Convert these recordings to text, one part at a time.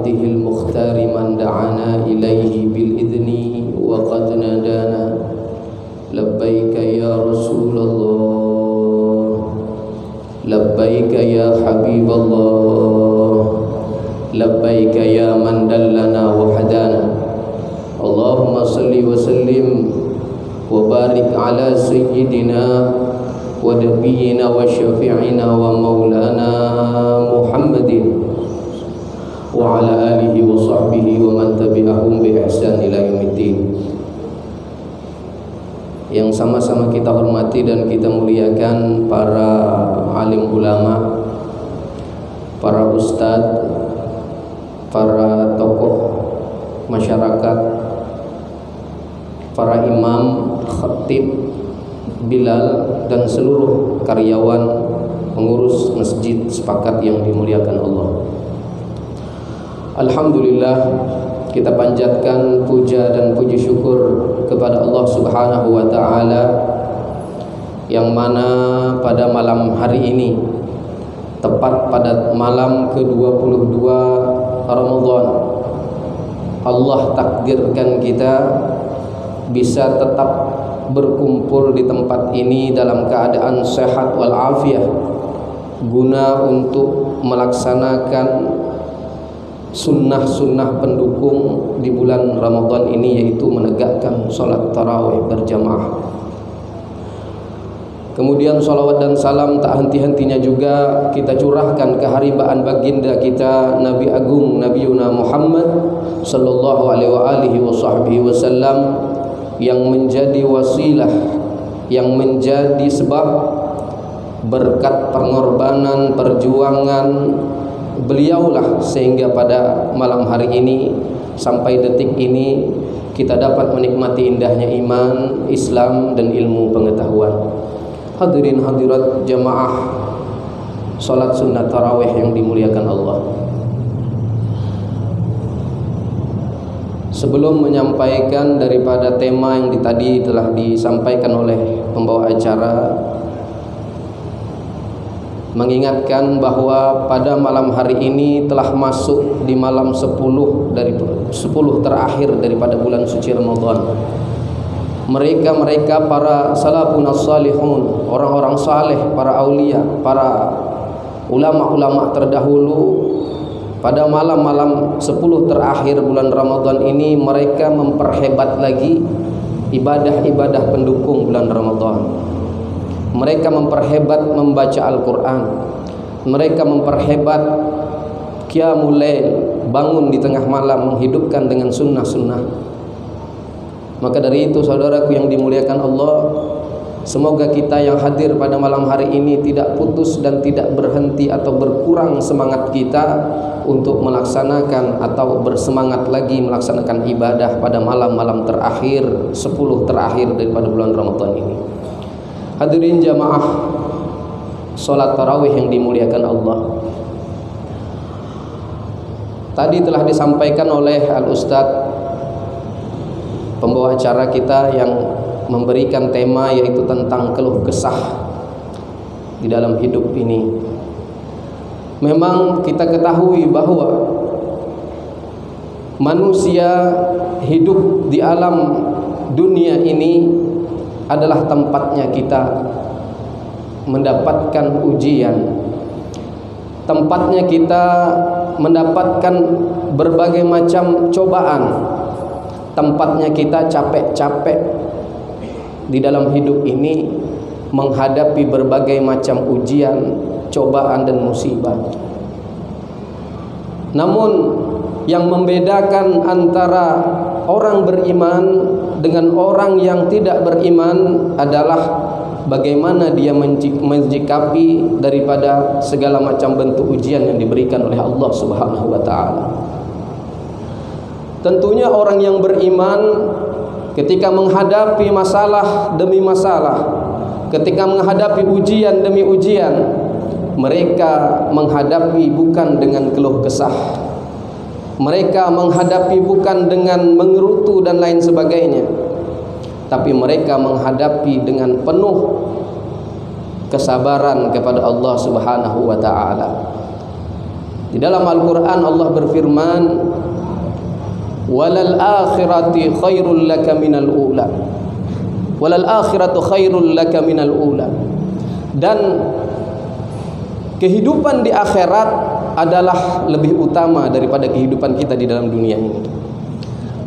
عبده المختار من دعانا إليه بالإذن وقد نادانا لبيك يا رسول الله لبيك يا حبيب الله لبيك يا من دلنا وهدانا اللهم صل وسلم وبارك على سيدنا ونبينا وشفيعنا ومولانا محمد وعلى آله وصحبه ومن تبعهم بإحسان إلى يوم الدين. Yang sama-sama kita hormati dan kita muliakan para alim ulama, para ustadz, para tokoh masyarakat, para imam, khatib, bilal, dan seluruh karyawan pengurus masjid sepakat yang dimuliakan Allah. Alhamdulillah, kita panjatkan puja dan puji syukur kepada Allah Subhanahu wa taala yang mana pada malam hari ini, tepat pada malam ke-22 Ramadan, Allah takdirkan kita bisa tetap berkumpul di tempat ini dalam keadaan sehat walafiat guna untuk melaksanakan sunnah-sunnah pendukung di bulan Ramadan ini, yaitu menegakkan sholat tarawih berjamaah. Kemudian salawat dan salam tak henti-hentinya juga kita curahkan ke haribaan baginda kita Nabi Agung Nabi Yuna Muhammad sallallahu alaihi wasallam yang menjadi wasilah, yang menjadi sebab berkat pengorbanan, perjuangan beliaulah sehingga pada malam hari ini sampai detik ini kita dapat menikmati indahnya iman, Islam, dan ilmu pengetahuan. Hadirin hadirat jamaah salat sunnah tarawih yang dimuliakan Allah. Sebelum menyampaikan daripada tema yang tadi telah disampaikan oleh pembawa acara, mengingatkan bahwa pada malam hari ini telah masuk di malam 10 terakhir daripada bulan suci Ramadan. Mereka para salafun as-salihun, orang-orang saleh, para aulia, para ulama-ulama terdahulu, pada malam-malam 10 terakhir bulan Ramadan ini mereka memperhebat lagi ibadah-ibadah pendukung bulan Ramadan. Mereka memperhebat membaca Al-Quran. Mereka memperhebat qiyamul lail, bangun di tengah malam menghidupkan dengan sunnah-sunnah. Maka dari itu saudaraku yang dimuliakan Allah, semoga kita yang hadir pada malam hari ini tidak putus dan tidak berhenti atau berkurang semangat kita untuk melaksanakan atau bersemangat lagi melaksanakan ibadah pada malam-malam terakhir 10 terakhir daripada bulan Ramadan ini. Hadirin jamaah salat tarawih yang dimuliakan Allah, tadi telah disampaikan oleh Al-Ustadz pembawa acara kita yang memberikan tema yaitu tentang keluh kesah di dalam hidup ini. Memang kita ketahui bahwa manusia hidup di alam dunia ini adalah tempatnya kita mendapatkan ujian, tempatnya kita mendapatkan berbagai macam cobaan, tempatnya kita capek-capek di dalam hidup ini menghadapi berbagai macam ujian, cobaan, dan musibah. Namun yang membedakan antara orang beriman dengan orang yang tidak beriman adalah bagaimana dia menjikapi daripada segala macam bentuk ujian yang diberikan oleh Allah Subhanahu wa taala. Tentunya orang yang beriman ketika menghadapi masalah demi masalah, ketika menghadapi ujian demi ujian, mereka menghadapi bukan dengan keluh kesah, mereka menghadapi bukan dengan mengerutu dan lain sebagainya, tapi mereka menghadapi dengan penuh kesabaran kepada Allah Subhanahu wa taala. Di dalam Al-Quran Allah berfirman, walal akhirati khairul laka minal ula, walal akhiratu khairul laka minal ula. Dan kehidupan di akhirat adalah lebih utama daripada kehidupan kita di dalam dunia ini.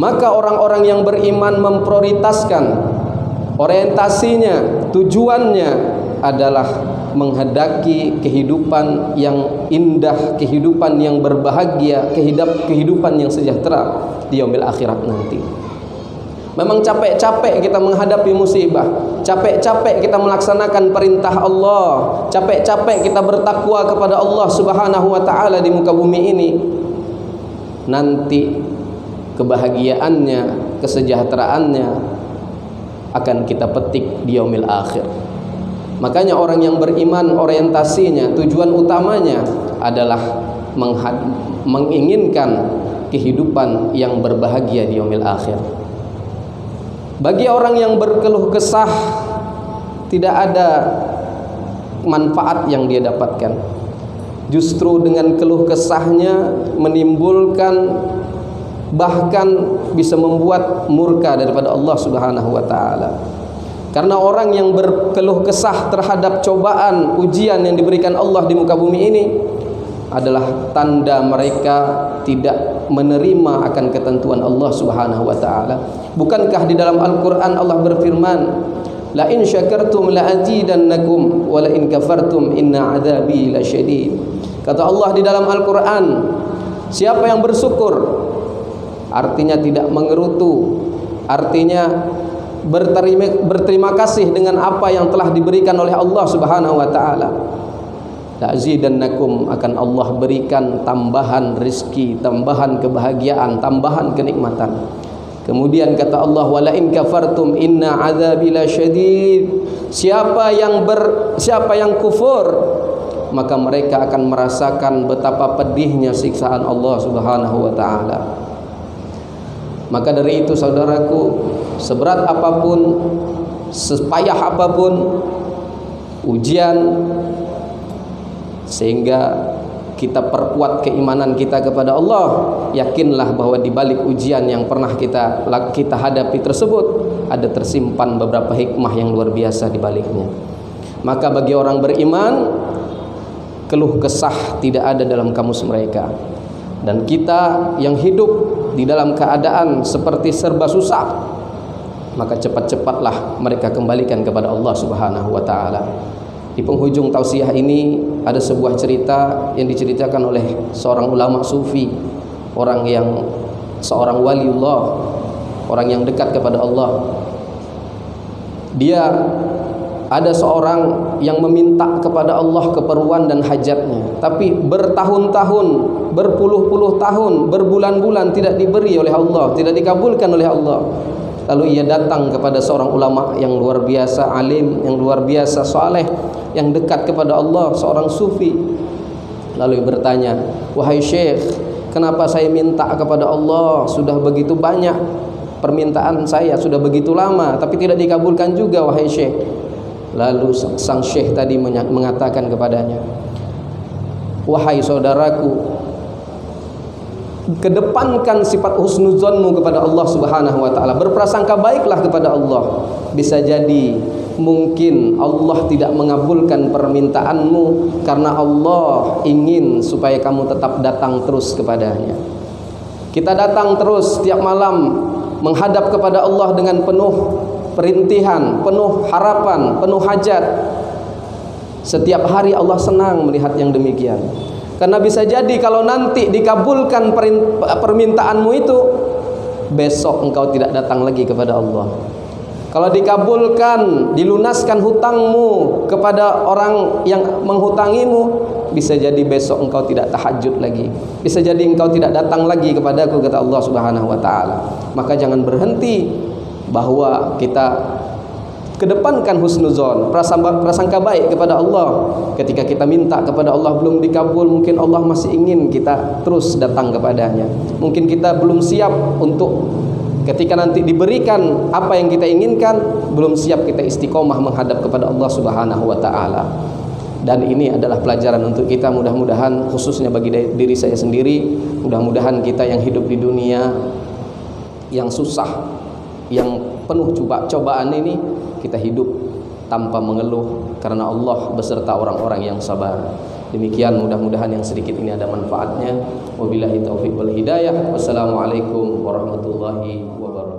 Maka orang-orang yang beriman memprioritaskan, orientasinya, tujuannya adalah menghadaki kehidupan yang indah, kehidupan yang berbahagia, kehidupan yang sejahtera di yaumil akhirat nanti. Memang capek-capek kita menghadapi musibah, capek-capek kita melaksanakan perintah Allah, capek-capek kita bertakwa kepada Allah Subhanahu wa taala di muka bumi ini. Nanti kebahagiaannya, kesejahteraannya akan kita petik di yaumil akhir. Makanya orang yang beriman orientasinya, tujuan utamanya adalah menginginkan kehidupan yang berbahagia di yaumil akhir. Bagi orang yang berkeluh kesah, tidak ada manfaat yang dia dapatkan. Justru dengan keluh kesahnya menimbulkan, bahkan bisa membuat murka daripada Allah Subhanahu wa taala. Karena orang yang berkeluh kesah terhadap cobaan, ujian yang diberikan Allah di muka bumi ini adalah tanda mereka tidak menerima akan ketentuan Allah Subhanahu wa taala. Bukankah di dalam Al-Qur'an Allah berfirman, la in syakartum la azidannakum wa la in kafartum inna adzabi lasyadid. Kata Allah di dalam Al-Qur'an, siapa yang bersyukur, artinya tidak mengerutu, artinya berterima kasih dengan apa yang telah diberikan oleh Allah Subhanahu wa taala. La azidannakum, akan Allah berikan tambahan rezeki, tambahan kebahagiaan, tambahan kenikmatan. Kemudian kata Allah, wala in kafartum inna adzabi lasyadid. Siapa yang kufur, maka mereka akan merasakan betapa pedihnya siksaan Allah Subhanahu wa taala. Maka dari itu saudaraku, seberat apapun, sepayah apapun ujian, sehingga kita perkuat keimanan kita kepada Allah, yakinlah bahwa di balik ujian yang pernah kita hadapi tersebut ada tersimpan beberapa hikmah yang luar biasa di baliknya. Maka bagi orang beriman, keluh kesah tidak ada dalam kamus mereka. Dan kita yang hidup di dalam keadaan seperti serba susah, maka cepat-cepatlah mereka kembalikan kepada Allah Subhanahu wa taala. Di penghujung tausiah ini ada sebuah cerita yang diceritakan oleh seorang ulama sufi, seorang waliullah, orang yang dekat kepada Allah. Dia ada seorang yang meminta kepada Allah keperluan dan hajatnya, tapi bertahun-tahun, berpuluh-puluh tahun, berbulan-bulan tidak diberi oleh Allah, tidak dikabulkan oleh Allah. Lalu ia datang kepada seorang ulama yang luar biasa alim, yang luar biasa saleh, yang dekat kepada Allah, seorang sufi. Lalu ia bertanya, wahai syekh, kenapa saya minta kepada Allah sudah begitu banyak, permintaan saya sudah begitu lama tapi tidak dikabulkan juga wahai syekh. Lalu sang syekh tadi mengatakan kepadanya, wahai saudaraku, kedepankan sifat husnuzonmu kepada Allah Subhanahu wa taala, berprasangka baiklah kepada Allah. Bisa jadi mungkin Allah tidak mengabulkan permintaanmu karena Allah ingin supaya kamu tetap datang terus kepadanya. Kita datang terus setiap malam menghadap kepada Allah dengan penuh perintihan, penuh harapan, penuh hajat. Setiap hari Allah senang melihat yang demikian. Karena bisa jadi kalau nanti dikabulkan permintaanmu itu, besok engkau tidak datang lagi kepada Allah. Kalau dikabulkan, dilunaskan hutangmu kepada orang yang menghutangimu, bisa jadi besok engkau tidak tahajud lagi. Bisa jadi engkau tidak datang lagi kepadaku, kata Allah Subhanahu wa taala. Maka jangan berhenti, bahwa kita kedepankan husnuzon, prasangka baik kepada Allah. Ketika kita minta kepada Allah belum dikabul, mungkin Allah masih ingin kita terus datang kepadanya. Mungkin kita belum siap untuk ketika nanti diberikan apa yang kita inginkan, belum siap kita istiqomah menghadap kepada Allah Subhanahu wa taala. Dan ini adalah pelajaran untuk kita, mudah-mudahan khususnya bagi diri saya sendiri, mudah-mudahan kita yang hidup di dunia yang susah, yang penuh cobaan ini, kita hidup tanpa mengeluh, karena Allah beserta orang-orang yang sabar. Demikian, mudah-mudahan yang sedikit ini ada manfaatnya. Wabillahi taufiq wal hidayah. Wassalamualaikum warahmatullahi wabarakatuh.